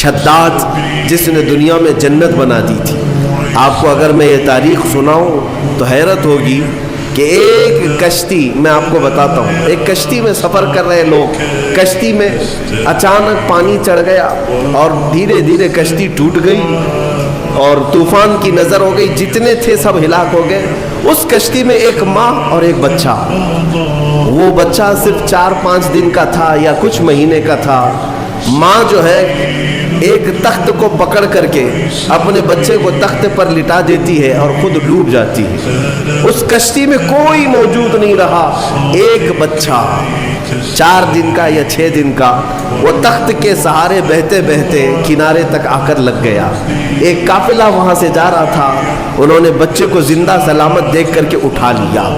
شداد جس نے دنیا میں جنت بنا دی تھی. آپ کو اگر میں یہ تاریخ سناؤں تو حیرت ہوگی کہ ایک کشتی، میں آپ کو بتاتا ہوں، ایک کشتی میں سفر کر رہے لوگ، کشتی میں اچانک پانی چڑھ گیا اور دھیرے دھیرے کشتی ٹوٹ گئی اور طوفان کی نظر ہو گئی، جتنے تھے سب ہلاک ہو گئے. اس کشتی میں ایک ماں اور ایک بچہ. وہ بچہ صرف 4-5 دن کا تھا یا کچھ مہینے کا تھا. ماں جو ہے ایک تخت کو پکڑ کر کے اپنے بچے کو تخت پر لٹا دیتی ہے اور خود ڈوب جاتی ہے. اس کشتی میں کوئی موجود نہیں رہا. ایک بچہ 4 دن کا یا 6 دن کا وہ تخت کے سہارے بہتے بہتے کنارے تک آ کر لگ گیا. ایک قافلہ وہاں سے جا رہا تھا، انہوں نے بچے کو زندہ سلامت دیکھ کر کے اٹھا لیا.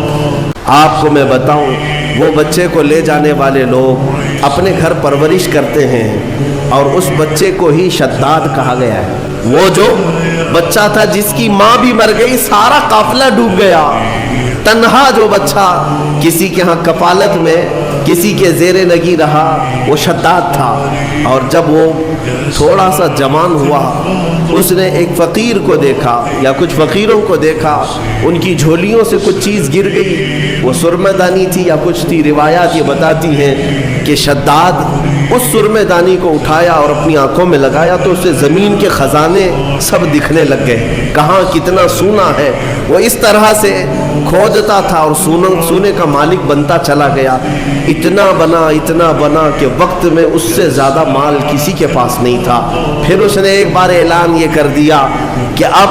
آپ کو میں بتاؤں، وہ بچے کو لے جانے والے لوگ اپنے گھر پرورش کرتے ہیں اور اس بچے کو ہی شداد کہا گیا ہے. وہ جو بچہ تھا جس کی ماں بھی مر گئی، سارا قافلہ ڈوب گیا، تنہا جو بچہ کسی کے ہاں کفالت میں کسی کے زیر نگی رہا، وہ شداد تھا. اور جب وہ تھوڑا سا جوان ہوا، اس نے ایک فقیر کو دیکھا یا کچھ فقیروں کو دیکھا، ان کی جھولیوں سے کچھ چیز گر گئی، وہ سرمہ دانی تھی یا کچھ تھی. روایات یہ بتاتی ہیں کہ شداد اس سرمہ دانی کو اٹھایا اور اپنی آنکھوں میں لگایا تو اسے زمین کے خزانے سب دکھنے لگ گئے، کہاں کتنا سونا ہے. وہ اس طرح سے کھودتا تھا اور سونے کا مالک بنتا چلا گیا. اتنا بنا کہ وقت میں اس سے زیادہ مال کسی کے پاس نہیں تھا. پھر اس نے ایک بار اعلان یہ کر دیا کہ اب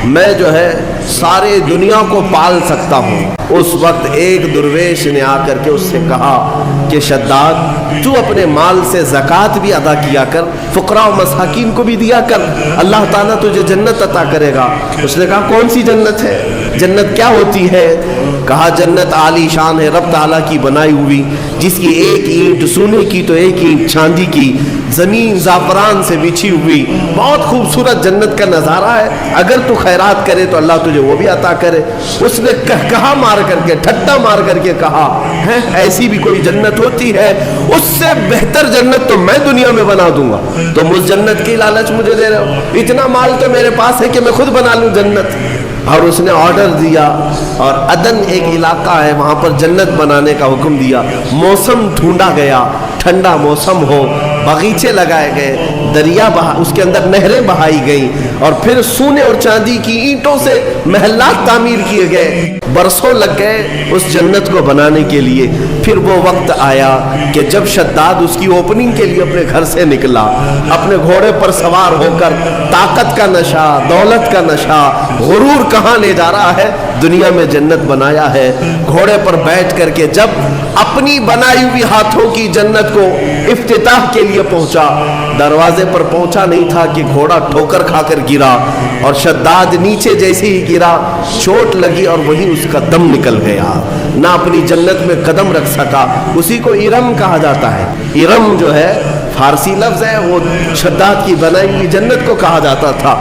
میں جو ہے سارے دنیا کو پال سکتا ہوں. اس وقت ایک درویش نے آ کر کے اس سے کہا کہ شداد، تو اپنے مال سے زکوٰۃ بھی ادا کیا کر، فقراء و مساکین کو بھی دیا کر، اللہ تعالیٰ تجھے جنت عطا کرے گا. اس نے کہا کون سی جنت ہے؟ جنت کیا ہوتی ہے؟ کہا جنت عالی شان ہے، رب تعالیٰ کی بنائی ہوئی، جس کی ایک اینٹ سونے کی تو ایک اینٹ چاندی کی، زمین زعفران سے بچھی ہوئی، بہت خوبصورت جنت کا نظارہ ہے. اگر تو خیرات کرے تو اللہ تجھے وہ بھی عطا کرے. اس نے کہا مار کر کے، ٹھٹا مار کر کے کہا ہے ایسی بھی کوئی جنت ہوتی ہے؟ اس سے بہتر جنت تو میں دنیا میں بنا دوں گا. تم اس جنت کی لالچ مجھے دے رہے ہو؟ اتنا مال تو میرے پاس ہے کہ میں خود بنا لوں جنت. اور اس نے آرڈر دیا اور عدن ایک علاقہ ہے وہاں پر جنت بنانے کا حکم دیا. موسم ڈھونڈا گیا، ٹھنڈا موسم ہو، باغیچے لگائے گئے، دریا اس کے اندر نہریں بہائی گئیں اور پھر سونے اور چاندی کی اینٹوں سے محلات تعمیر کیے گئے. برسوں لگ گئے اس جنت کو بنانے کے لیے. پھر وہ وقت آیا کہ جب شداد اس کی اوپننگ کے لیے اپنے گھر سے نکلا، اپنے گھوڑے پر سوار ہو کر، طاقت کا نشہ، دولت کا نشہ، غرور کہاں لے جا رہا ہے، دنیا میں جنت بنایا ہے. گھوڑے پر بیٹھ کر کے جب اپنی بنائی ہوئی ہاتھوں کی جنت کو افتتاح کے لیے پہنچا، دروازے پر پہنچا نہیں تھا کہ گھوڑا ٹھوکر کھا کر گرا اور شداد نیچے جیسے ہی گرا چوٹ لگی اور وہیں اس کا دم نکل گیا. نہ اپنی جنت میں قدم رکھ سکا. اسی کو ارم کہا جاتا ہے. ارم جو ہے فارسی لفظ ہے، وہ شداد کی بنائی ہوئی جنت کو کہا جاتا تھا.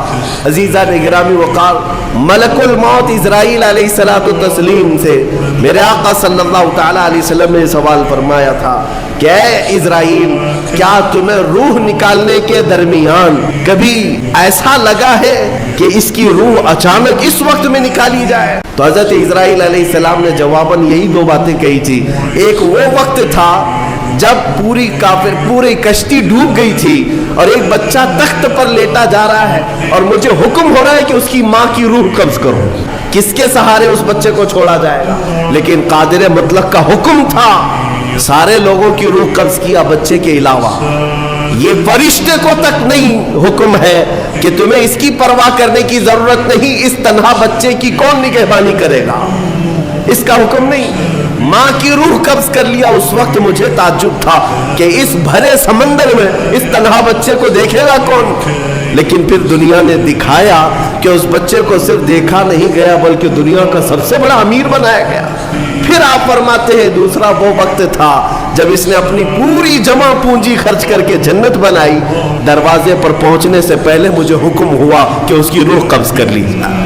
عزیزان گرامی وقار، ملک الموت اسرائیل علیہ الصلوۃ والتسلیم سے میرے آقا صلی اللہ تعالیٰ علیہ وسلم نے سوال فرمایا تھا کہ اے اسرائیل، کیا تمہیں روح نکالنے کے درمیان کبھی ایسا لگا ہے کہ اس کی روح اچانک اس وقت میں نکالی جائے؟ تو حضرت اسرائیل علیہ السلام نے جواباً یہی 2 باتیں کہی تھی. ایک وہ وقت تھا جب پوری کشتی ڈوب گئی تھی اور ایک بچہ تخت پر لیٹا جا رہا ہے اور مجھے حکم ہو رہا ہے کہ اس کی ماں کی روح قبض کرو. کس کے سہارے اس بچے کو چھوڑا جائے گا؟ لیکن قادر مطلق کا حکم تھا، سارے لوگوں کی روح قبض کیا بچے کے علاوہ. یہ فرشتے کو تک نہیں حکم ہے کہ تمہیں اس کی پرواہ کرنے کی ضرورت نہیں، اس تنہا بچے کی کون نگہبانی کرے گا، اس کا حکم نہیں. ماں کی روح قبض کر لیا. اس وقت مجھے تعجب تھا کہ اس بھرے سمندر میں اس تنہا بچے کو دیکھے گا کون. لیکن پھر دنیا نے دکھایا کہ اس بچے کو صرف دیکھا نہیں گیا بلکہ دنیا کا سب سے بڑا امیر بنایا گیا. پھر آپ فرماتے ہیں دوسرا وہ وقت تھا جب اس نے اپنی پوری جمع پونجی خرچ کر کے جنت بنائی. دروازے پر پہنچنے سے پہلے مجھے حکم ہوا کہ اس کی روح قبض کر لی جائے.